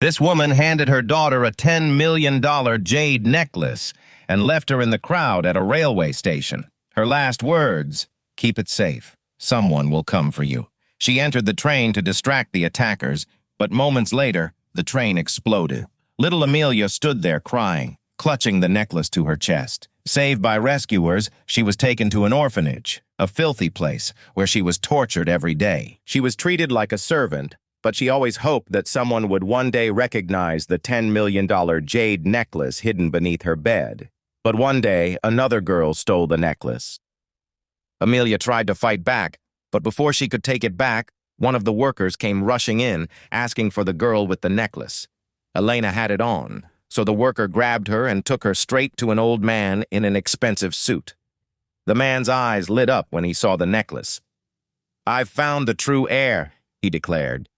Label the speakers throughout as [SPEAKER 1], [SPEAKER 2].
[SPEAKER 1] This woman handed her daughter a $10 million jade necklace and left her in the crowd at a railway station. Her last words, "Keep it safe. Someone will come for you." She entered the train to distract the attackers, but moments later, the train exploded. Little Amelia stood there crying, clutching the necklace to her chest. Saved by rescuers, she was taken to an orphanage, a filthy place where she was tortured every day. She was treated like a servant, but she always hoped that someone would one day recognize the $10 million jade necklace hidden beneath her bed. But one day, another girl stole the necklace. Amelia tried to fight back, but before she could take it back, one of the workers came rushing in, asking for the girl with the necklace. Elena had it on, so the worker grabbed her and took her straight to an old man in an expensive suit. The man's eyes lit up when he saw the necklace. "I've found the true heir," he declared.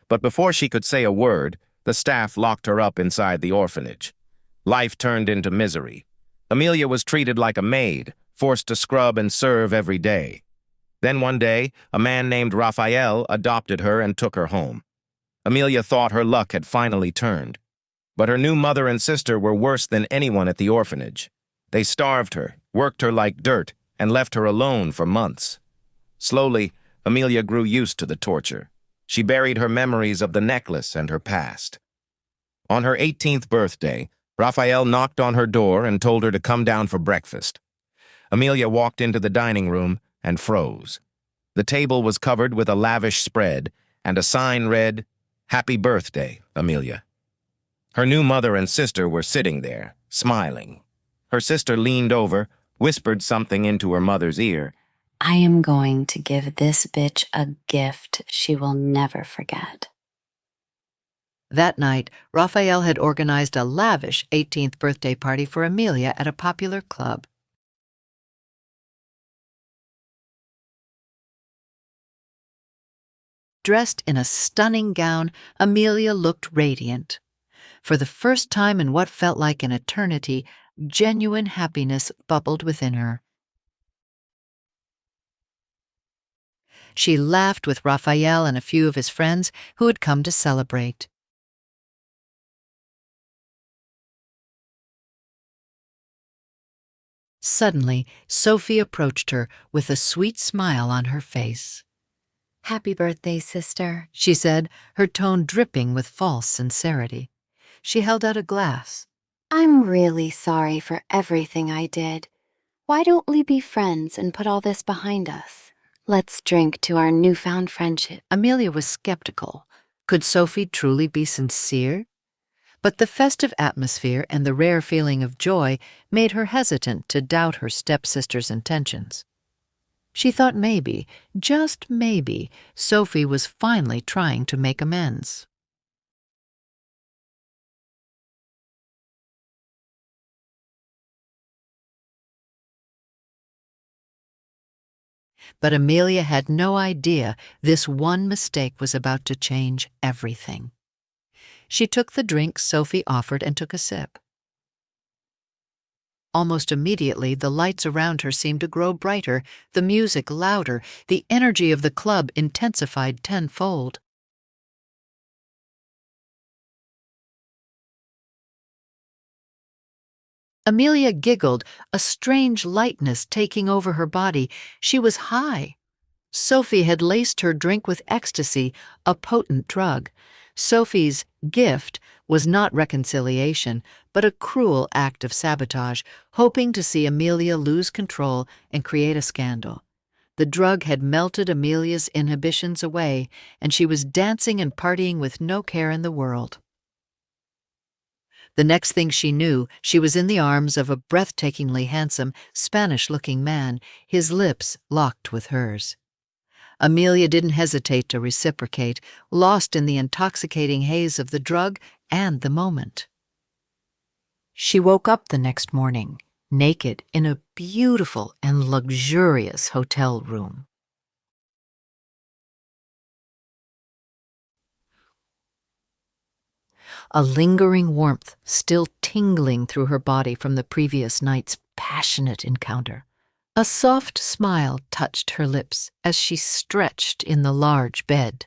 [SPEAKER 1] But before she could say a word, the staff locked her up inside the orphanage. Life turned into misery. Amelia was treated like a maid, forced to scrub and serve every day. Then one day, a man named Raphael adopted her and took her home. Amelia thought her luck had finally turned. But her new mother and sister were worse than anyone at the orphanage. They starved her, worked her like dirt, and left her alone for months. Slowly, Amelia grew used to the torture. She buried her memories of the necklace and her past. On her 18th birthday, Raphael knocked on her door and told her to come down for breakfast. Amelia walked into the dining room and froze. The table was covered with a lavish spread, and a sign read, "Happy birthday, Amelia." Her new mother and sister were sitting there, smiling. Her sister leaned over, whispered something into her mother's ear.
[SPEAKER 2] "I am going to give this bitch a gift she will never forget."
[SPEAKER 3] That night, Raphael had organized a lavish 18th birthday party for Amelia at a popular club. Dressed in a stunning gown, Amelia looked radiant. For the first time in what felt like an eternity, genuine happiness bubbled within her. She laughed with Raphael and a few of his friends who had come to celebrate. Suddenly, Sophie approached her with a sweet smile on her face.
[SPEAKER 2] "Happy birthday, sister,"
[SPEAKER 3] she said, her tone dripping with false sincerity. She held out a glass.
[SPEAKER 2] "I'm really sorry for everything I did. Why don't we be friends and put all this behind us? Let's drink to our newfound friendship."
[SPEAKER 3] Amelia was skeptical. Could Sophie truly be sincere? But the festive atmosphere and the rare feeling of joy made her hesitant to doubt her stepsister's intentions. She thought maybe, just maybe, Sophie was finally trying to make amends. But Amelia had no idea this one mistake was about to change everything. She took the drink Sophie offered and took a sip. Almost immediately, the lights around her seemed to grow brighter, the music louder, the energy of the club intensified tenfold. Amelia giggled, a strange lightness taking over her body. She was high. Sophie had laced her drink with ecstasy, a potent drug. Sophie's gift was not reconciliation, but a cruel act of sabotage, hoping to see Amelia lose control and create a scandal. The drug had melted Amelia's inhibitions away, and she was dancing and partying with no care in the world. The next thing she knew, she was in the arms of a breathtakingly handsome, Spanish-looking man, his lips locked with hers. Amelia didn't hesitate to reciprocate, lost in the intoxicating haze of the drug and the moment. She woke up the next morning, naked, in a beautiful and luxurious hotel room. A lingering warmth still tingling through her body from the previous night's passionate encounter. A soft smile touched her lips as she stretched in the large bed.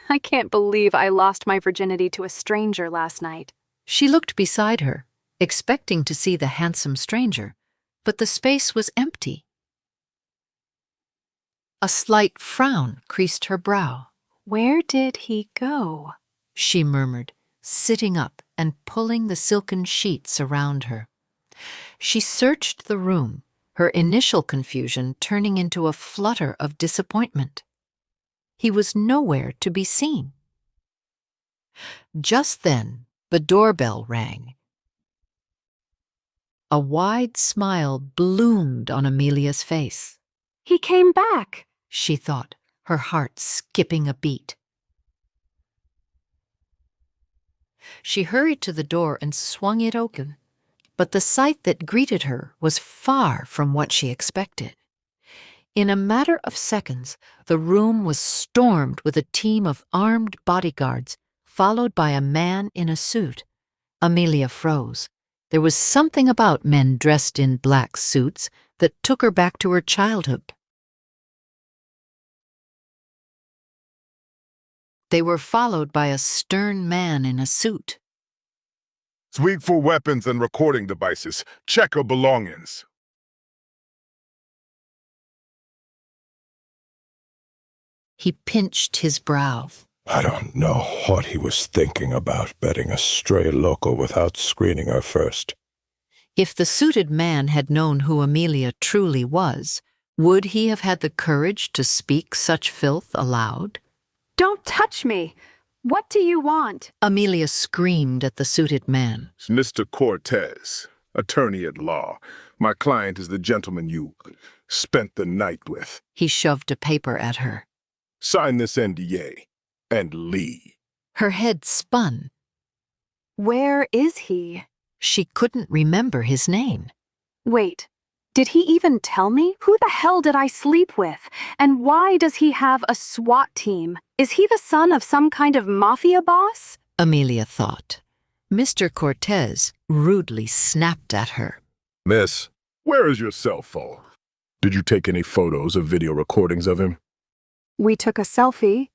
[SPEAKER 4] I can't believe I lost my virginity to a stranger last night.
[SPEAKER 3] She looked beside her, expecting to see the handsome stranger, but the space was empty. A slight frown creased her brow.
[SPEAKER 4] Where did he go?
[SPEAKER 3] She murmured, sitting up and pulling the silken sheets around her. She searched the room, her initial confusion turning into a flutter of disappointment. He was nowhere to be seen. Just then, the doorbell rang. A wide smile bloomed on Amelia's face.
[SPEAKER 4] He came back,
[SPEAKER 3] she thought, her heart skipping a beat. She hurried to the door and swung it open, but the sight that greeted her was far from what she expected. In a matter of seconds, the room was stormed with a team of armed bodyguards, followed by a man in a suit. Amelia froze. There was something about men dressed in black suits that took her back to her childhood. They were followed by a stern man in a suit.
[SPEAKER 5] Sweep for weapons and recording devices. Check your belongings.
[SPEAKER 3] He pinched his brow.
[SPEAKER 6] I don't know what he was thinking about betting a stray local without screening her first.
[SPEAKER 3] If the suited man had known who Amelia truly was, would he have had the courage to speak such filth aloud?
[SPEAKER 4] Don't touch me! What do you want?
[SPEAKER 3] Amelia screamed at the suited man.
[SPEAKER 5] Mr. Cortez, attorney at law. My client is the gentleman you spent the night with.
[SPEAKER 3] He shoved a paper at her.
[SPEAKER 5] Sign this NDA and leave.
[SPEAKER 3] Her head spun.
[SPEAKER 4] Where is he?
[SPEAKER 3] She couldn't remember his name.
[SPEAKER 4] Wait, did he even tell me? Who the hell did I sleep with? And why does he have a SWAT team? Is he the son of some kind of mafia boss?
[SPEAKER 3] Amelia thought. Mr. Cortez rudely snapped at her.
[SPEAKER 5] Miss, where is your cell phone? Did you take any photos or video recordings of him?
[SPEAKER 4] We took a selfie.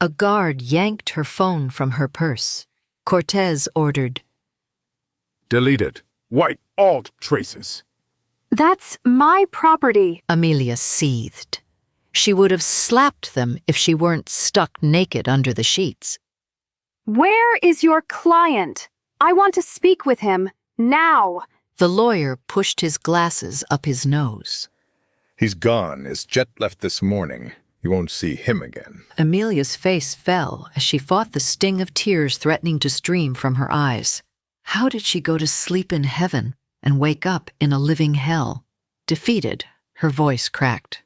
[SPEAKER 3] A guard yanked her phone from her purse. Cortez ordered,
[SPEAKER 5] Delete it. Wipe all traces.
[SPEAKER 4] That's my property.
[SPEAKER 3] Amelia seethed. She would have slapped them if she weren't stuck naked under the sheets.
[SPEAKER 4] Where is your client? I want to speak with him, now.
[SPEAKER 3] The lawyer pushed his glasses up his nose.
[SPEAKER 7] He's gone. His jet left this morning. You won't see him again.
[SPEAKER 3] Amelia's face fell as she fought the sting of tears threatening to stream from her eyes. How did she go to sleep in heaven and wake up in a living hell? Defeated, her voice cracked.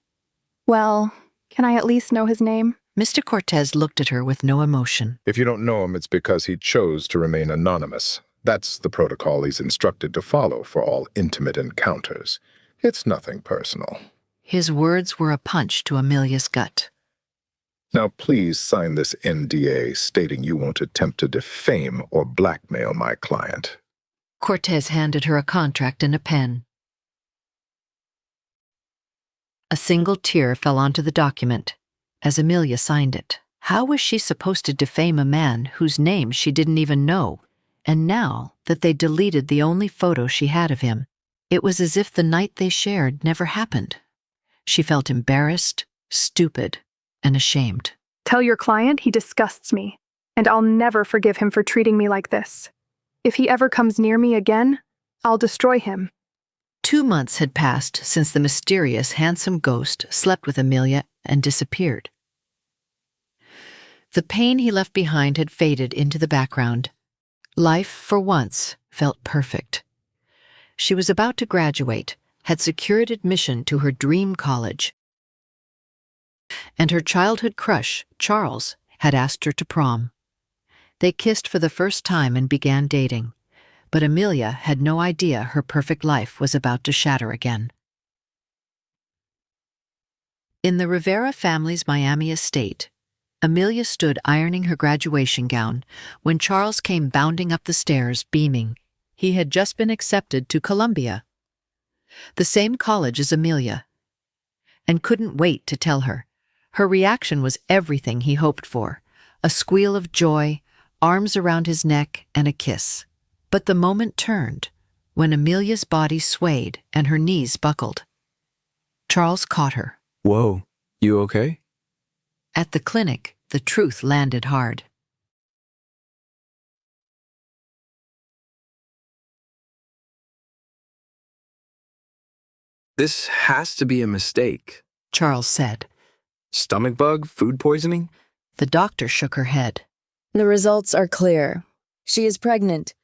[SPEAKER 4] Well, can I at least know his name?
[SPEAKER 3] Mr. Cortez looked at her with no emotion.
[SPEAKER 7] If you don't know him, it's because he chose to remain anonymous. That's the protocol he's instructed to follow for all intimate encounters. It's nothing personal.
[SPEAKER 3] His words were a punch to Amelia's gut.
[SPEAKER 7] Now please sign this NDA stating you won't attempt to defame or blackmail my client.
[SPEAKER 3] Cortez handed her a contract and a pen. A single tear fell onto the document as Amelia signed it. How was she supposed to defame a man whose name she didn't even know? And now that they deleted the only photo she had of him, it was as if the night they shared never happened. She felt embarrassed, stupid, and ashamed.
[SPEAKER 8] Tell your client he disgusts me, and I'll never forgive him for treating me like this. If he ever comes near me again, I'll destroy him.
[SPEAKER 3] 2 months had passed since the mysterious, handsome ghost slept with Amelia and disappeared. The pain he left behind had faded into the background. Life, for once, felt perfect. She was about to graduate, had secured admission to her dream college, and her childhood crush, Charles, had asked her to prom. They kissed for the first time and began dating, but Amelia had no idea her perfect life was about to shatter again. In the Rivera family's Miami estate, Amelia stood ironing her graduation gown when Charles came bounding up the stairs, beaming. He had just been accepted to Columbia, the same college as Amelia, and couldn't wait to tell her. Her reaction was everything he hoped for. A squeal of joy, arms around his neck, and a kiss. But the moment turned, when Amelia's body swayed and her knees buckled. Charles caught her.
[SPEAKER 9] Whoa, you okay?
[SPEAKER 3] At the clinic, the truth landed hard.
[SPEAKER 9] This has to be a mistake.
[SPEAKER 3] Charles said.
[SPEAKER 9] Stomach bug? Food poisoning?
[SPEAKER 3] The doctor shook her head.
[SPEAKER 10] The results are clear. She is pregnant.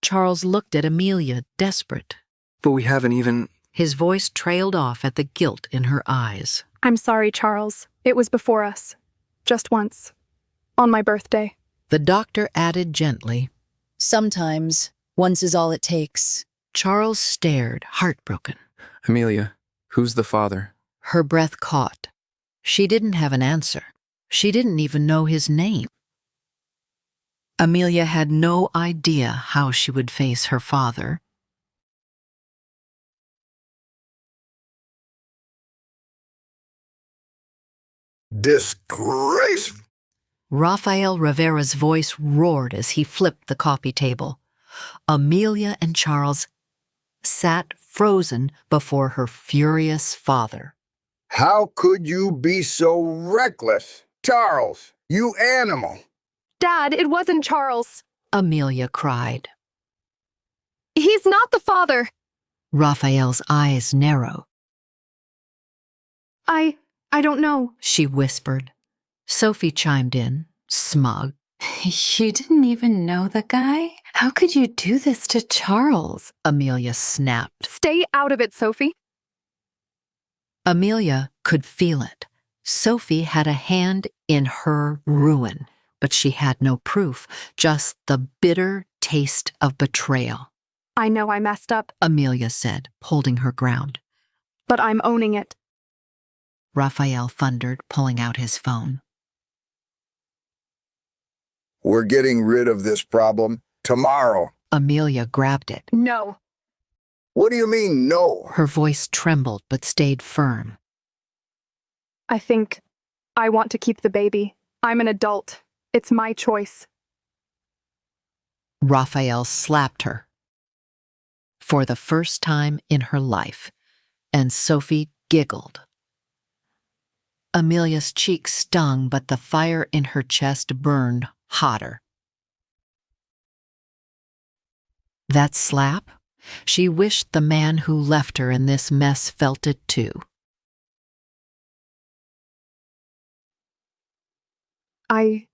[SPEAKER 3] Charles looked at Amelia, desperate.
[SPEAKER 9] But we haven't even...
[SPEAKER 3] His voice trailed off at the guilt in her eyes.
[SPEAKER 8] I'm sorry, Charles. It was before us. Just once. On my birthday.
[SPEAKER 3] The doctor added gently.
[SPEAKER 10] Sometimes, once is all it takes.
[SPEAKER 3] Charles stared, heartbroken.
[SPEAKER 9] Amelia, who's the father?
[SPEAKER 3] Her breath caught. She didn't have an answer. She didn't even know his name. Amelia had no idea how she would face her father.
[SPEAKER 11] Disgrace!
[SPEAKER 3] Rafael Rivera's voice roared as he flipped the coffee table. Amelia and Charles sat frozen before her furious father.
[SPEAKER 11] How could you be so reckless? Charles, you animal!
[SPEAKER 8] Dad, it wasn't Charles.
[SPEAKER 3] Amelia cried.
[SPEAKER 8] He's not the father.
[SPEAKER 3] Raphael's eyes narrowed.
[SPEAKER 8] I don't know.
[SPEAKER 3] She whispered. Sophie chimed in, smug.
[SPEAKER 2] You didn't even know the guy? How could you do this to Charles?
[SPEAKER 3] Amelia snapped.
[SPEAKER 8] Stay out of it, Sophie.
[SPEAKER 3] Amelia could feel it. Sophie had a hand in her ruin, but she had no proof, just the bitter taste of betrayal.
[SPEAKER 8] I know I messed up,
[SPEAKER 3] Amelia said, holding her ground.
[SPEAKER 8] but I'm owning it.
[SPEAKER 3] Raphael thundered, pulling out his phone.
[SPEAKER 11] We're getting rid of this problem tomorrow.
[SPEAKER 3] Amelia grabbed it.
[SPEAKER 8] No.
[SPEAKER 11] What do you mean, no?
[SPEAKER 3] Her voice trembled but stayed firm.
[SPEAKER 8] I think I want to keep the baby. I'm an adult. It's my choice.
[SPEAKER 3] Raphael slapped her. For the first time in her life, and Sophie giggled. Amelia's cheeks stung, but the fire in her chest burned hotter. That slap? She wished the man who left her in this mess felt it too.
[SPEAKER 8] I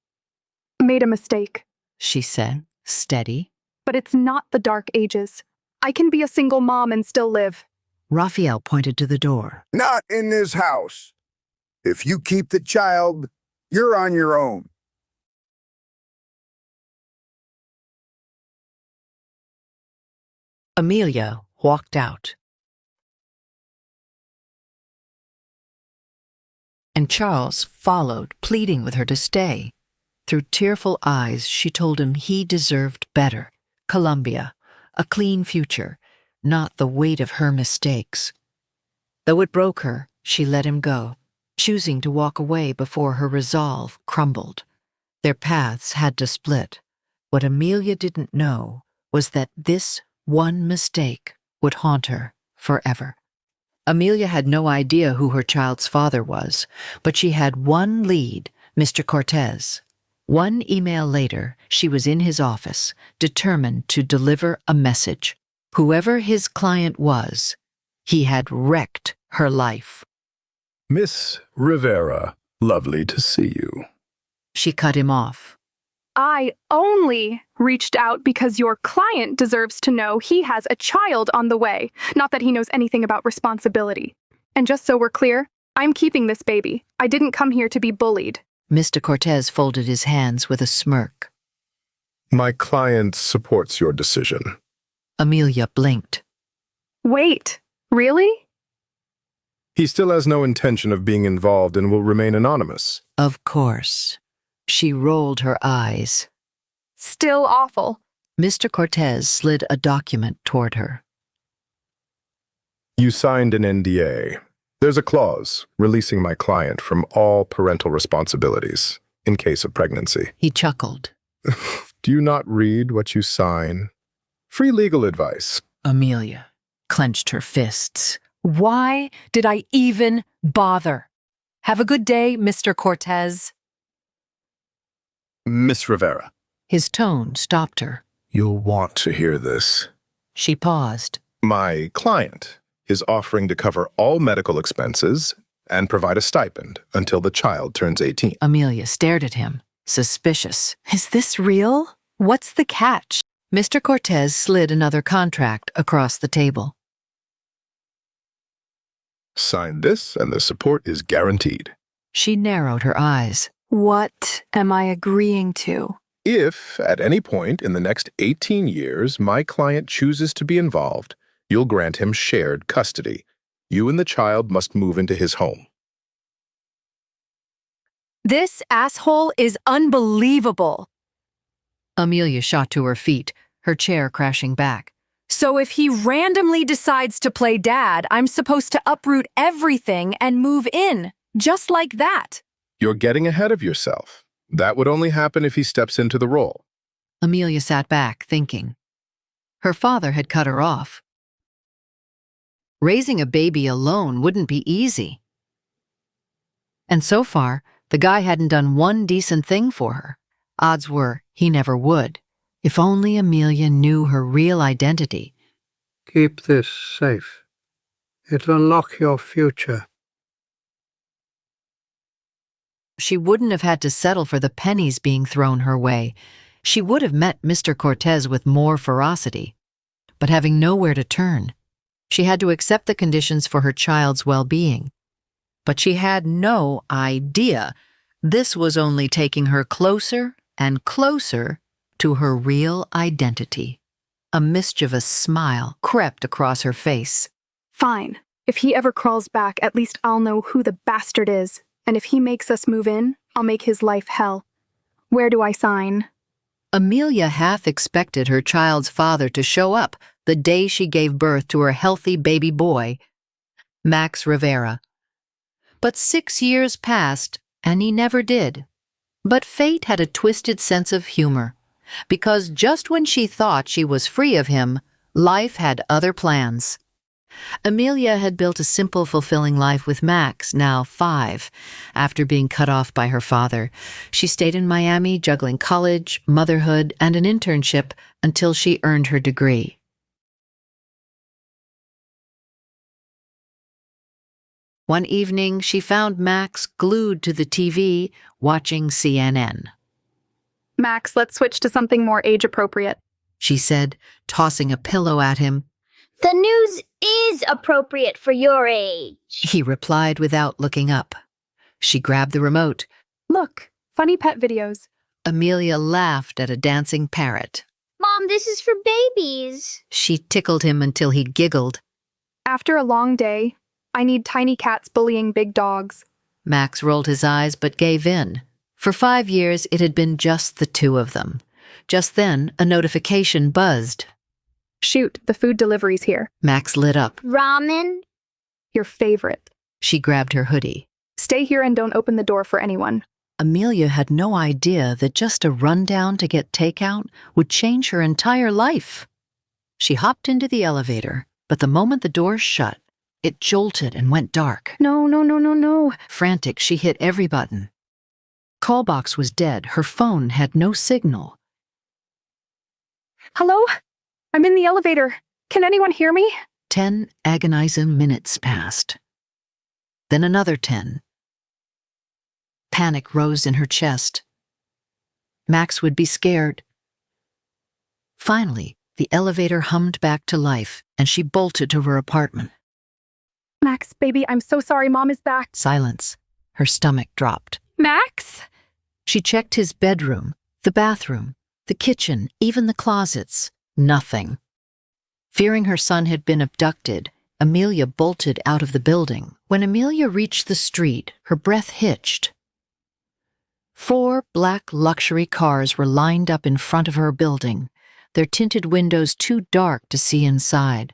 [SPEAKER 8] made a mistake,
[SPEAKER 3] She said, steady.
[SPEAKER 8] but it's not the dark ages. I can be a single mom and still live.
[SPEAKER 3] Raphael pointed to the door.
[SPEAKER 11] Not in this house. If you keep the child, you're on your own.
[SPEAKER 3] Amelia walked out. And Charles followed, pleading with her to stay. Through tearful eyes, she told him he deserved better. Columbia, a clean future, not the weight of her mistakes. Though it broke her, she let him go, choosing to walk away before her resolve crumbled. Their paths had to split. What Amelia didn't know was that this one mistake would haunt her forever. Amelia had no idea who her child's father was, but she had one lead, Mr. Cortez. One email later, she was in his office, determined to deliver a message. Whoever his client was, he had wrecked her life.
[SPEAKER 6] Miss Rivera, lovely to see you.
[SPEAKER 3] She cut him off.
[SPEAKER 8] I only reached out because your client deserves to know he has a child on the way, not that he knows anything about responsibility. And just so we're clear, I'm keeping this baby. I didn't come here to be bullied.
[SPEAKER 3] Mr. Cortez folded his hands with a smirk.
[SPEAKER 7] My client supports your decision.
[SPEAKER 3] Amelia blinked.
[SPEAKER 8] Wait, really?
[SPEAKER 7] He still has no intention of being involved and will remain anonymous.
[SPEAKER 3] Of course. She rolled her eyes.
[SPEAKER 8] Still awful.
[SPEAKER 3] Mr. Cortez slid a document toward her.
[SPEAKER 7] You signed an NDA. There's a clause releasing my client from all parental responsibilities in case of pregnancy.
[SPEAKER 3] He chuckled.
[SPEAKER 7] Do you not read what you sign? Free legal advice.
[SPEAKER 3] Amelia clenched her fists.
[SPEAKER 4] Why did I even bother? Have a good day, Mr. Cortez.
[SPEAKER 12] Miss Rivera.
[SPEAKER 3] His tone stopped her.
[SPEAKER 5] You'll want to hear this.
[SPEAKER 3] She paused.
[SPEAKER 7] My client is offering to cover all medical expenses and provide a stipend until the child turns 18.
[SPEAKER 3] Amelia stared at him, suspicious.
[SPEAKER 4] Is this real? What's the catch?
[SPEAKER 3] Mr. Cortez slid another contract across the table.
[SPEAKER 7] Sign this and the support is guaranteed.
[SPEAKER 3] She narrowed her eyes.
[SPEAKER 4] What am I agreeing to?
[SPEAKER 7] If, at any point in the next 18 years, my client chooses to be involved, you'll grant him shared custody. You and the child must move into his home.
[SPEAKER 4] This asshole is unbelievable.
[SPEAKER 3] Amelia shot to her feet, her chair crashing back.
[SPEAKER 4] So if he randomly decides to play dad, I'm supposed to uproot everything and move in, just like that.
[SPEAKER 7] You're getting ahead of yourself. That would only happen if he steps into the role.
[SPEAKER 3] Amelia sat back, thinking. Her father had cut her off. Raising a baby alone wouldn't be easy. And so far, the guy hadn't done one decent thing for her. Odds were he never would. If only Amelia knew her real identity.
[SPEAKER 13] Keep this safe. It'll unlock your future.
[SPEAKER 3] She wouldn't have had to settle for the pennies being thrown her way. She would have met Mr. Cortez with more ferocity. But having nowhere to turn, she had to accept the conditions for her child's well-being. But she had no idea this was only taking her closer and closer to her real identity. A mischievous smile crept across her face.
[SPEAKER 8] Fine. If he ever crawls back, at least I'll know who the bastard is. And if he makes us move in, I'll make his life hell. Where do I sign?
[SPEAKER 3] Amelia half expected her child's father to show up the day she gave birth to her healthy baby boy, Max Rivera. But 6 years passed, and he never did. But fate had a twisted sense of humor, because just when she thought she was free of him, life had other plans. Amelia had built a simple, fulfilling life with Max, now 5. After being cut off by her father, she stayed in Miami, juggling college, motherhood, and an internship until she earned her degree. One evening, she found Max glued to the TV, watching CNN.
[SPEAKER 8] Max, let's switch to something more age-appropriate,
[SPEAKER 3] she said, tossing a pillow at him.
[SPEAKER 14] The news is appropriate for your age,
[SPEAKER 3] he replied without looking up. She grabbed the remote.
[SPEAKER 8] Look, funny pet videos.
[SPEAKER 3] Amelia laughed at a dancing parrot.
[SPEAKER 14] Mom, this is for babies.
[SPEAKER 3] She tickled him until he giggled.
[SPEAKER 8] After a long day, I need tiny cats bullying big dogs.
[SPEAKER 3] Max rolled his eyes but gave in. For 5 years, it had been just the two of them. Just then, a notification buzzed.
[SPEAKER 8] Shoot, the food delivery's here.
[SPEAKER 3] Max lit up.
[SPEAKER 14] Ramen?
[SPEAKER 8] Your favorite.
[SPEAKER 3] She grabbed her hoodie.
[SPEAKER 8] Stay here and don't open the door for anyone.
[SPEAKER 3] Amelia had no idea that just a rundown to get takeout would change her entire life. She hopped into the elevator, but the moment the door shut, it jolted and went dark.
[SPEAKER 8] No, no, no, no, no.
[SPEAKER 3] Frantic, she hit every button. Call box was dead. Her phone had no signal.
[SPEAKER 8] Hello? I'm in the elevator. Can anyone hear me?
[SPEAKER 3] 10 agonizing minutes passed. Then another 10. Panic rose in her chest. Max would be scared. Finally, the elevator hummed back to life, and she bolted to her apartment.
[SPEAKER 8] Max, baby, I'm so sorry. Mom is back.
[SPEAKER 3] Silence. Her stomach dropped.
[SPEAKER 8] Max?
[SPEAKER 3] She checked his bedroom, the bathroom, the kitchen, even the closets. Nothing. Fearing her son had been abducted, Amelia bolted out of the building. When Amelia reached the street, her breath hitched. 4 black luxury cars were lined up in front of her building, their tinted windows too dark to see inside.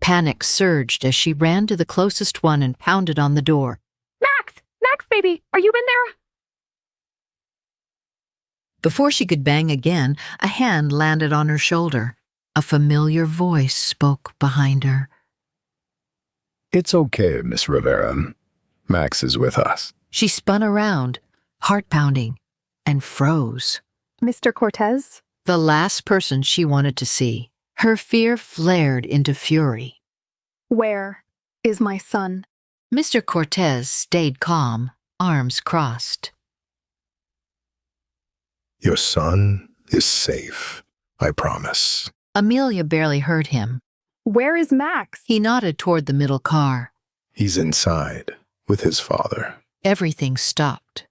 [SPEAKER 3] Panic surged as she ran to the closest one and pounded on the door.
[SPEAKER 8] Max! Max, baby! Are you in there?
[SPEAKER 3] Before she could bang again, a hand landed on her shoulder. A familiar voice spoke behind her.
[SPEAKER 6] It's okay, Miss Rivera. Max is with us.
[SPEAKER 3] She spun around, heart pounding, and froze.
[SPEAKER 8] Mr. Cortez?
[SPEAKER 3] The last person she wanted to see. Her fear flared into fury.
[SPEAKER 8] Where is my son?
[SPEAKER 3] Mr. Cortez stayed calm, arms crossed.
[SPEAKER 6] Your son is safe, I promise.
[SPEAKER 3] Amelia barely heard him.
[SPEAKER 8] Where is Max?
[SPEAKER 3] He nodded toward the middle car.
[SPEAKER 6] He's inside with his father.
[SPEAKER 3] Everything stopped.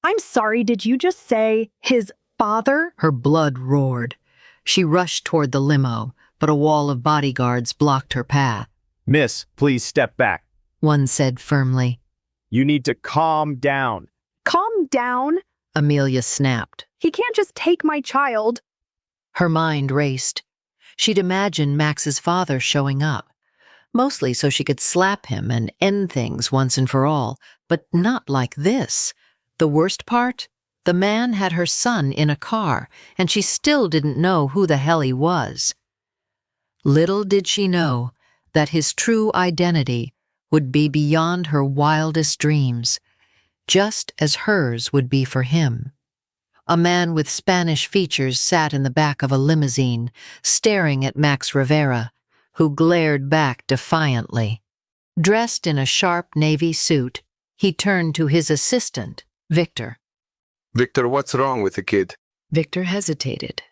[SPEAKER 8] I'm sorry, did you just say his father?
[SPEAKER 3] Her blood roared. She rushed toward the limo, but a wall of bodyguards blocked her path.
[SPEAKER 12] Miss, please step back.
[SPEAKER 3] One said firmly.
[SPEAKER 12] You need to calm down.
[SPEAKER 8] Calm down?
[SPEAKER 3] Amelia snapped.
[SPEAKER 8] He can't just take my child.
[SPEAKER 3] Her mind raced. She'd imagined Max's father showing up, mostly so she could slap him and end things once and for all, but not like this. The worst part? The man had her son in a car, and she still didn't know who the hell he was. Little did she know that his true identity would be beyond her wildest dreams, just as hers would be for him. A man with Spanish features sat in the back of a limousine, staring at Max Rivera, who glared back defiantly. Dressed in a sharp navy suit, he turned to his assistant, Victor.
[SPEAKER 15] Victor, what's wrong with the kid?
[SPEAKER 3] Victor hesitated.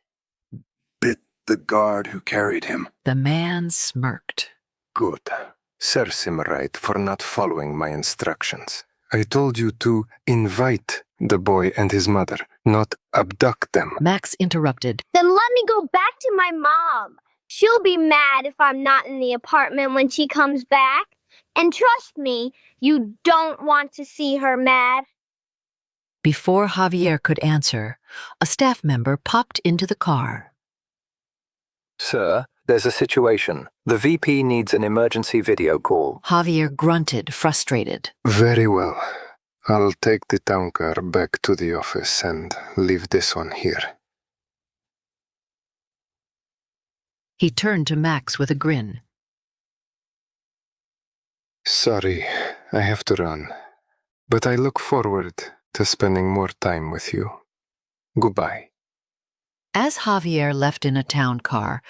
[SPEAKER 15] Bit the guard who carried him.
[SPEAKER 3] The man smirked.
[SPEAKER 15] Good. Serves him right for not following my instructions. I told you to invite the boy and his mother, not abduct them.
[SPEAKER 3] Max interrupted.
[SPEAKER 14] Then let me go back to my mom. She'll be mad if I'm not in the apartment when she comes back. And trust me, you don't want to see her mad.
[SPEAKER 3] Before Javier could answer, a staff member popped into the car.
[SPEAKER 9] Sir, there's a situation. The VP needs an emergency video call.
[SPEAKER 3] Javier grunted, frustrated.
[SPEAKER 15] Very well. I'll take the town car back to the office and leave this one here.
[SPEAKER 3] He turned to Max with a grin.
[SPEAKER 15] Sorry, I have to run. But I look forward to spending more time with you. Goodbye.
[SPEAKER 3] As Javier left in a town car,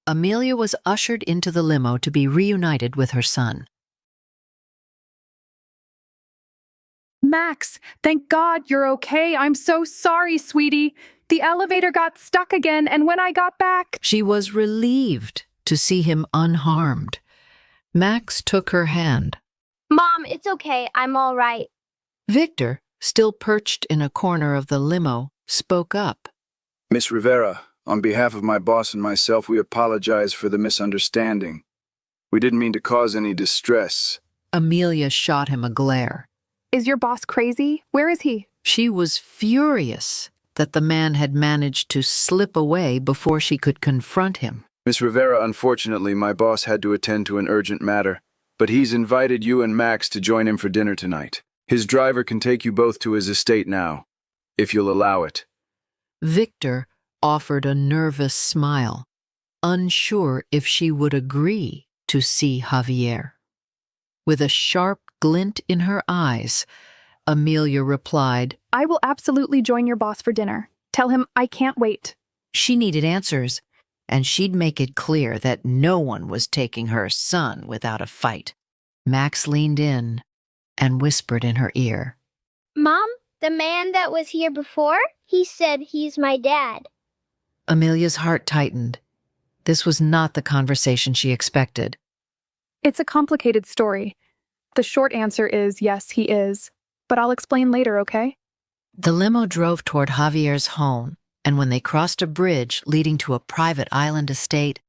[SPEAKER 3] Amelia was ushered into the limo to be reunited with her son.
[SPEAKER 8] Max, thank God you're okay. I'm so sorry, sweetie. The elevator got stuck again, and when I got back...
[SPEAKER 3] She was relieved to see him unharmed. Max took her hand.
[SPEAKER 14] Mom, it's okay. I'm all right.
[SPEAKER 3] Victor, still perched in a corner of the limo, spoke up.
[SPEAKER 16] Miss Rivera, on behalf of my boss and myself, we apologize for the misunderstanding. We didn't mean to cause any distress.
[SPEAKER 3] Amelia shot him a glare.
[SPEAKER 8] Is your boss crazy? Where is he?
[SPEAKER 3] She was furious that the man had managed to slip away before she could confront him.
[SPEAKER 16] Miss Rivera, unfortunately, my boss had to attend to an urgent matter, but he's invited you and Max to join him for dinner tonight. His driver can take you both to his estate now, if you'll allow it.
[SPEAKER 3] Victor offered a nervous smile, unsure if she would agree to see Javier. With a sharp glint in her eyes, Amelia replied,
[SPEAKER 8] I will absolutely join your boss for dinner. Tell him I can't wait.
[SPEAKER 3] She needed answers, and she'd make it clear that no one was taking her son without a fight. Max leaned in and whispered in her ear.
[SPEAKER 14] Mom, the man that was here before, he said he's my dad.
[SPEAKER 3] Amelia's heart tightened. This was not the conversation she expected.
[SPEAKER 8] It's a complicated story. The short answer is yes, he is. But I'll explain later, okay?
[SPEAKER 3] The limo drove toward Javier's home, and when they crossed a bridge leading to a private island estate,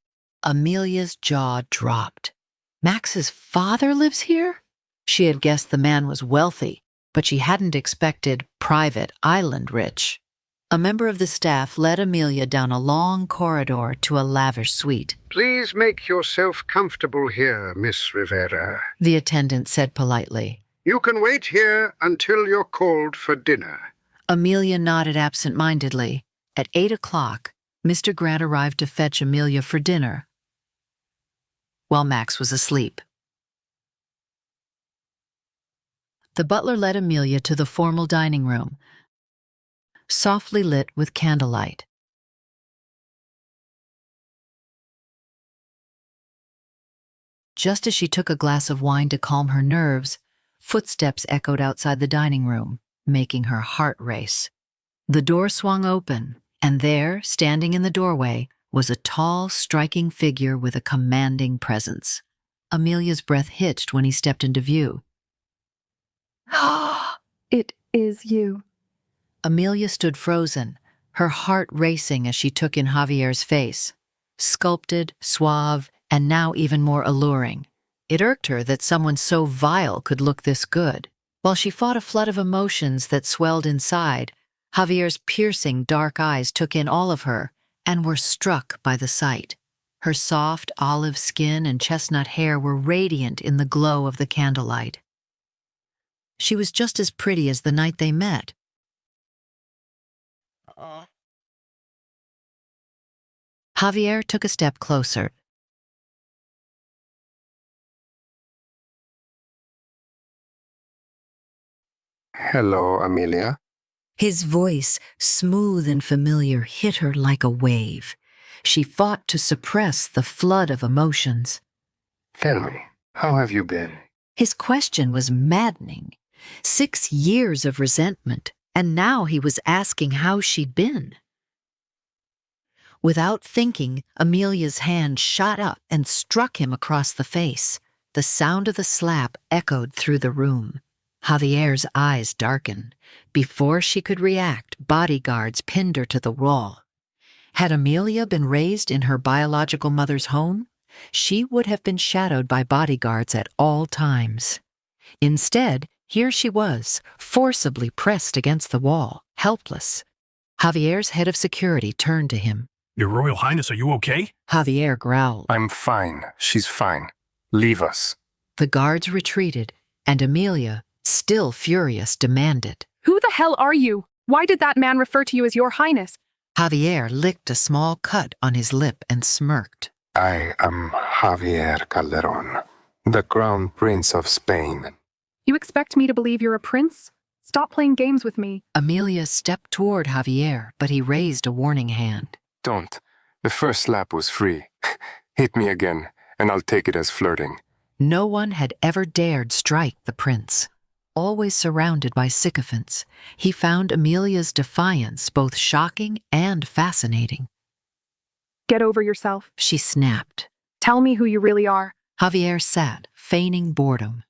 [SPEAKER 3] Amelia's jaw dropped. Max's father lives here? She had guessed the man was wealthy, but she hadn't expected private island rich. A member of the staff led Amelia down a long corridor to a lavish suite.
[SPEAKER 13] Please make yourself comfortable here, Miss Rivera.
[SPEAKER 3] The attendant said politely.
[SPEAKER 13] You can wait here until you're called for dinner.
[SPEAKER 3] Amelia nodded absent-mindedly. At 8 o'clock, Mr. Grant arrived to fetch Amelia for dinner, while Max was asleep. The butler led Amelia to the formal dining room, softly lit with candlelight. Just as she took a glass of wine to calm her nerves, footsteps echoed outside the dining room, making her heart race. The door swung open, and there, standing in the doorway, was a tall, striking figure with a commanding presence. Amelia's breath hitched when he stepped into view.
[SPEAKER 8] It is you.
[SPEAKER 3] Amelia stood frozen, her heart racing as she took in Javier's face. Sculpted, suave, and now even more alluring. It irked her that someone so vile could look this good. While she fought a flood of emotions that swelled inside, Javier's piercing dark eyes took in all of her and were struck by the sight. Her soft olive skin and chestnut hair were radiant in the glow of the candlelight. She was just as pretty as the night they met. Javier took a step closer.
[SPEAKER 15] Hello, Amelia.
[SPEAKER 3] His voice, smooth and familiar, hit her like a wave. She fought to suppress the flood of emotions.
[SPEAKER 15] Tell me, how have you been?
[SPEAKER 3] His question was maddening. 6 years of resentment, and now he was asking how she'd been. Without thinking, Amelia's hand shot up and struck him across the face. The sound of the slap echoed through the room. Javier's eyes darkened. Before she could react, bodyguards pinned her to the wall. Had Amelia been raised in her biological mother's home, she would have been shadowed by bodyguards at all times. Instead, here she was, forcibly pressed against the wall, helpless. Javier's head of security turned to him.
[SPEAKER 17] Your Royal Highness, are you okay?
[SPEAKER 3] Javier growled.
[SPEAKER 15] I'm fine. She's fine. Leave us.
[SPEAKER 3] The guards retreated, and Amelia, still furious, demanded.
[SPEAKER 8] Who the hell are you? Why did that man refer to you as Your Highness?
[SPEAKER 3] Javier licked a small cut on his lip and smirked.
[SPEAKER 15] I am Javier Calderón, the Crown Prince of Spain.
[SPEAKER 8] You expect me to believe you're a prince? Stop playing games with me.
[SPEAKER 3] Amelia stepped toward Javier, but he raised a warning hand.
[SPEAKER 15] Don't. The first slap was free. Hit me again, and I'll take it as flirting.
[SPEAKER 3] No one had ever dared strike the prince. Always surrounded by sycophants, he found Amelia's defiance both shocking and fascinating.
[SPEAKER 8] Get over yourself,
[SPEAKER 3] she snapped.
[SPEAKER 8] Tell me who you really are.
[SPEAKER 3] Javier sat, feigning boredom.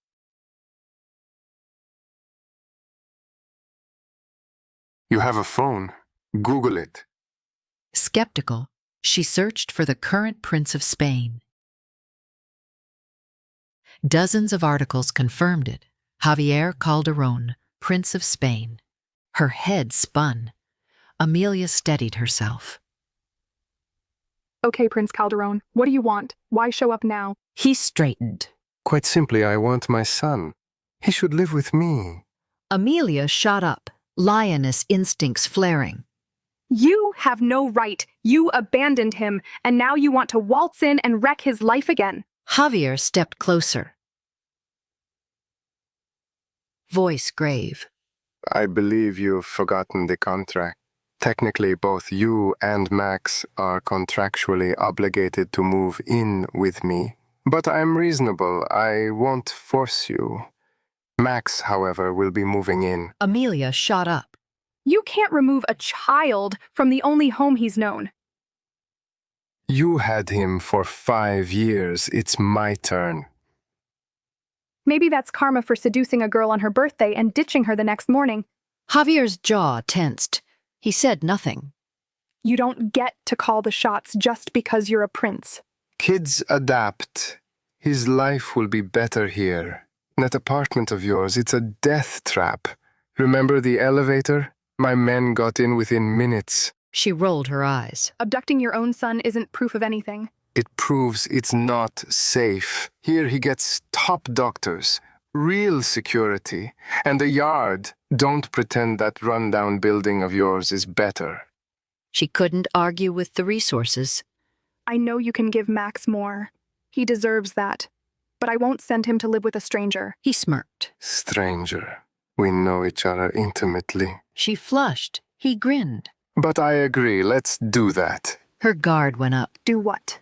[SPEAKER 15] You have a phone. Google it.
[SPEAKER 3] Skeptical, she searched for the current Prince of Spain. Dozens of articles confirmed it. Javier Calderón, Prince of Spain. Her head spun. Amelia steadied herself.
[SPEAKER 8] Okay, Prince Calderón, what do you want? Why show up now?
[SPEAKER 3] He straightened.
[SPEAKER 15] Quite simply, I want my son. He should live with me.
[SPEAKER 3] Amelia shot up, lioness instincts flaring.
[SPEAKER 8] You have no right. You abandoned him, and now you want to waltz in and wreck his life again.
[SPEAKER 3] Javier stepped closer. Voice grave.
[SPEAKER 15] I believe you've forgotten the contract. Technically, both you and Max are contractually obligated to move in with me. But I'm reasonable. I won't force you. Max, however, will be moving in.
[SPEAKER 3] Amelia shot up.
[SPEAKER 8] You can't remove a child from the only home he's known.
[SPEAKER 15] You had him for 5 years. It's my turn.
[SPEAKER 8] Maybe that's karma for seducing a girl on her birthday and ditching her the next morning.
[SPEAKER 3] Javier's jaw tensed. He said nothing.
[SPEAKER 8] You don't get to call the shots just because you're a prince.
[SPEAKER 15] Kids adapt. His life will be better here. That apartment of yours, it's a death trap. Remember the elevator? My men got in within minutes.
[SPEAKER 3] She rolled her eyes.
[SPEAKER 8] Abducting your own son isn't proof of anything.
[SPEAKER 15] It proves it's not safe. Here he gets top doctors, real security, and a yard. Don't pretend that rundown building of yours is better.
[SPEAKER 3] She couldn't argue with the resources.
[SPEAKER 8] I know you can give Max more. He deserves that. But I won't send him to live with a stranger.
[SPEAKER 3] He smirked.
[SPEAKER 15] Stranger. We know each other intimately.
[SPEAKER 3] She flushed. He grinned.
[SPEAKER 15] But I agree, let's do that.
[SPEAKER 3] Her guard went up.
[SPEAKER 8] Do what?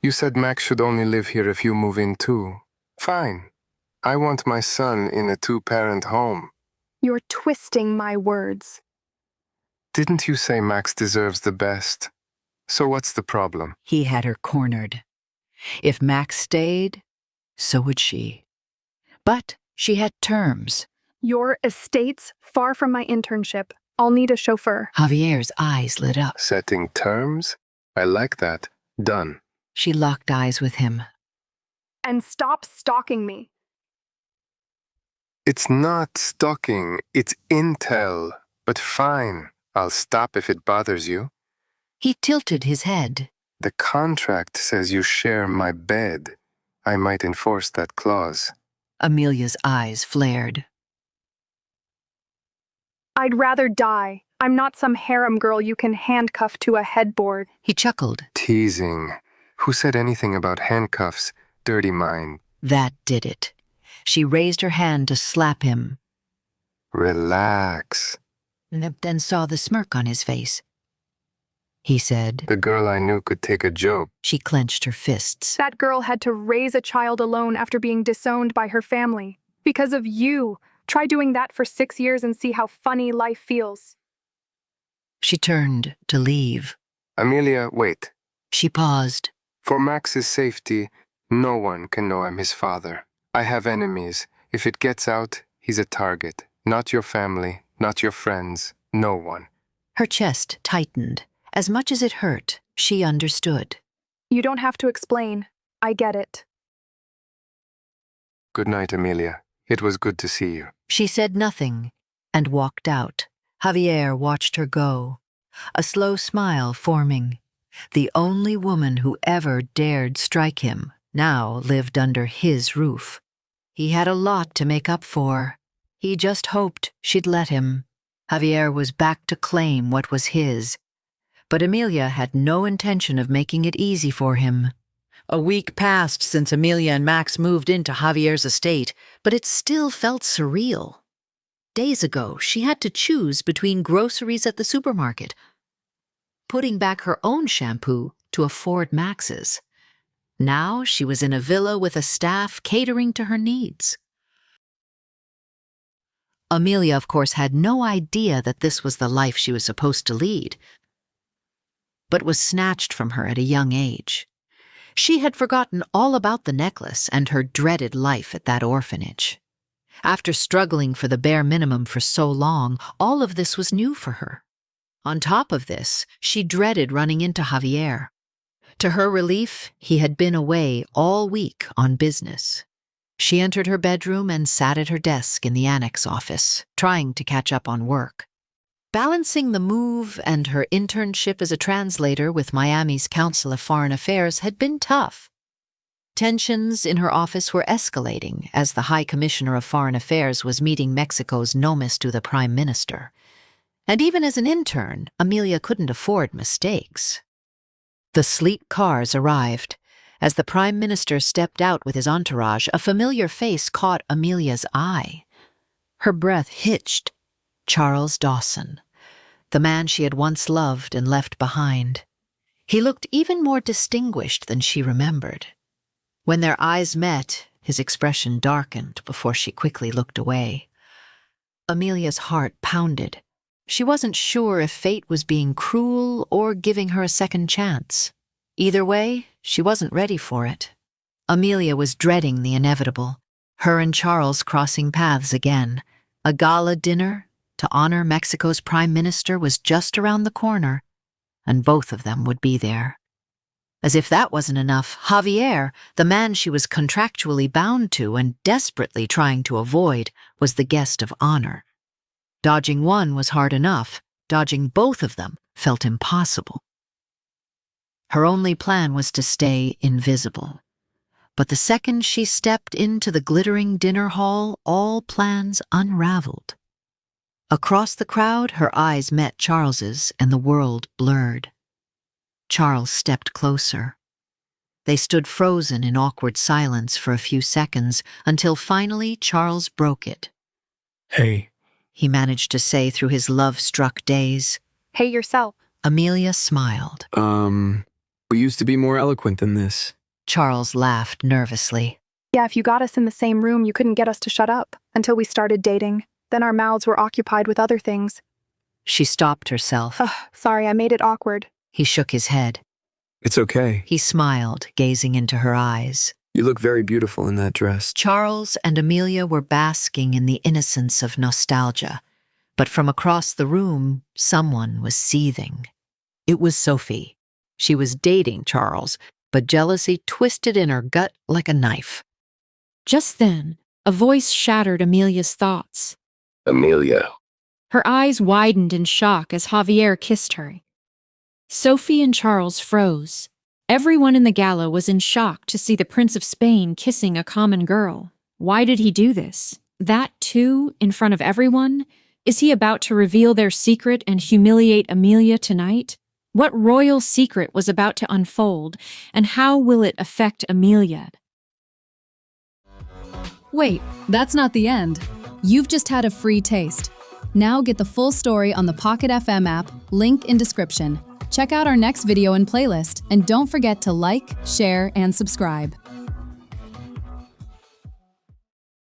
[SPEAKER 15] You said Max should only live here if you move in too. Fine. I want my son in a two-parent home.
[SPEAKER 8] You're twisting my words.
[SPEAKER 15] Didn't you say Max deserves the best? So what's the problem?
[SPEAKER 3] He had her cornered. If Max stayed, so would she. But she had terms.
[SPEAKER 8] Your estate's far from my internship. I'll need a chauffeur.
[SPEAKER 3] Javier's eyes lit up.
[SPEAKER 15] Setting terms? I like that. Done.
[SPEAKER 3] She locked eyes with him.
[SPEAKER 8] And stop stalking me.
[SPEAKER 15] It's not stalking, it's intel. But fine, I'll stop if it bothers you.
[SPEAKER 3] He tilted his head.
[SPEAKER 15] The contract says you share my bed. I might enforce that clause.
[SPEAKER 3] Amelia's eyes flared.
[SPEAKER 8] I'd rather die. I'm not some harem girl you can handcuff to a headboard.
[SPEAKER 3] He chuckled.
[SPEAKER 15] Teasing. Who said anything about handcuffs? Dirty mind.
[SPEAKER 3] That did it. She raised her hand to slap him.
[SPEAKER 15] Relax.
[SPEAKER 3] Then saw the smirk on his face. He said.
[SPEAKER 15] The girl I knew could take a joke.
[SPEAKER 3] She clenched her fists.
[SPEAKER 8] That girl had to raise a child alone after being disowned by her family. Because of you. Try doing that for 6 years and see how funny life feels.
[SPEAKER 3] She turned to leave.
[SPEAKER 15] Amelia, wait.
[SPEAKER 3] She paused.
[SPEAKER 15] For Max's safety, no one can know I'm his father. I have enemies. If it gets out, he's a target. Not your family, not your friends, no one.
[SPEAKER 3] Her chest tightened. As much as it hurt, she understood.
[SPEAKER 8] You don't have to explain. I get it.
[SPEAKER 15] Good night, Amelia. It was good to see you.
[SPEAKER 3] She said nothing and walked out. Javier watched her go, a slow smile forming. The only woman who ever dared strike him now lived under his roof. He had a lot to make up for. He just hoped she'd let him. Javier was back to claim what was his. But Amelia had no intention of making it easy for him. A week passed since Amelia and Max moved into Javier's estate, but it still felt surreal. Days ago, she had to choose between groceries at the supermarket, putting back her own shampoo to afford Max's. Now she was in a villa with a staff catering to her needs. Amelia, of course, had no idea that this was the life she was supposed to lead, but was snatched from her at a young age. She had forgotten all about the necklace and her dreaded life at that orphanage. After struggling for the bare minimum for so long, all of this was new for her. On top of this, she dreaded running into Javier. To her relief, he had been away all week on business. She entered her bedroom and sat at her desk in the annex office, trying to catch up on work. Balancing the move and her internship as a translator with Miami's Council of Foreign Affairs had been tough. Tensions in her office were escalating as the High Commissioner of Foreign Affairs was meeting Mexico's nomis to the Prime Minister. And even as an intern, Amelia couldn't afford mistakes. The sleek cars arrived. As the Prime Minister stepped out with his entourage, a familiar face caught Amelia's eye. Her breath hitched. Charles Dawson, the man she had once loved and left behind. He looked even more distinguished than she remembered. When their eyes met, his expression darkened before she quickly looked away. Amelia's heart pounded. She wasn't sure if fate was being cruel or giving her a second chance. Either way, she wasn't ready for it. Amelia was dreading the inevitable, her and Charles crossing paths again. A gala dinner to honor Mexico's Prime Minister was just around the corner, and both of them would be there. As if that wasn't enough, Javier, the man she was contractually bound to and desperately trying to avoid, was the guest of honor. Dodging one was hard enough. Dodging both of them felt impossible. Her only plan was to stay invisible. But the second she stepped into the glittering dinner hall, all plans unraveled. Across the crowd, her eyes met Charles's, and the world blurred. Charles stepped closer. They stood frozen in awkward silence for a few seconds, until finally Charles broke it.
[SPEAKER 18] Hey,
[SPEAKER 3] he managed to say through his love-struck daze.
[SPEAKER 8] Hey yourself.
[SPEAKER 3] Amelia smiled.
[SPEAKER 18] We used to be more eloquent than this.
[SPEAKER 3] Charles laughed nervously.
[SPEAKER 8] Yeah, if you got us in the same room, you couldn't get us to shut up until we started dating. Then our mouths were occupied with other things.
[SPEAKER 3] She stopped herself.
[SPEAKER 8] Sorry, I made it awkward.
[SPEAKER 3] He shook his head.
[SPEAKER 18] It's okay.
[SPEAKER 3] He smiled, gazing into her eyes.
[SPEAKER 18] You look very beautiful in that dress.
[SPEAKER 3] Charles and Amelia were basking in the innocence of nostalgia. But from across the room, someone was seething. It was Sophie. She was dating Charles, but jealousy twisted in her gut like a knife.
[SPEAKER 19] Just then, a voice shattered Amelia's thoughts.
[SPEAKER 20] Amelia.
[SPEAKER 19] Her eyes widened in shock as Javier kissed her. Sophie and Charles froze. Everyone in the gala was in shock to see the Prince of Spain kissing a common girl. Why did he do this? That, too, in front of everyone? Is he about to reveal their secret and humiliate Amelia tonight? What royal secret was about to unfold, and how will it affect Amelia?
[SPEAKER 21] Wait, that's not the end. You've just had a free taste. Now get the full story on the Pocket FM app, link in description. Check out our next video and playlist, and don't forget to like, share, and subscribe.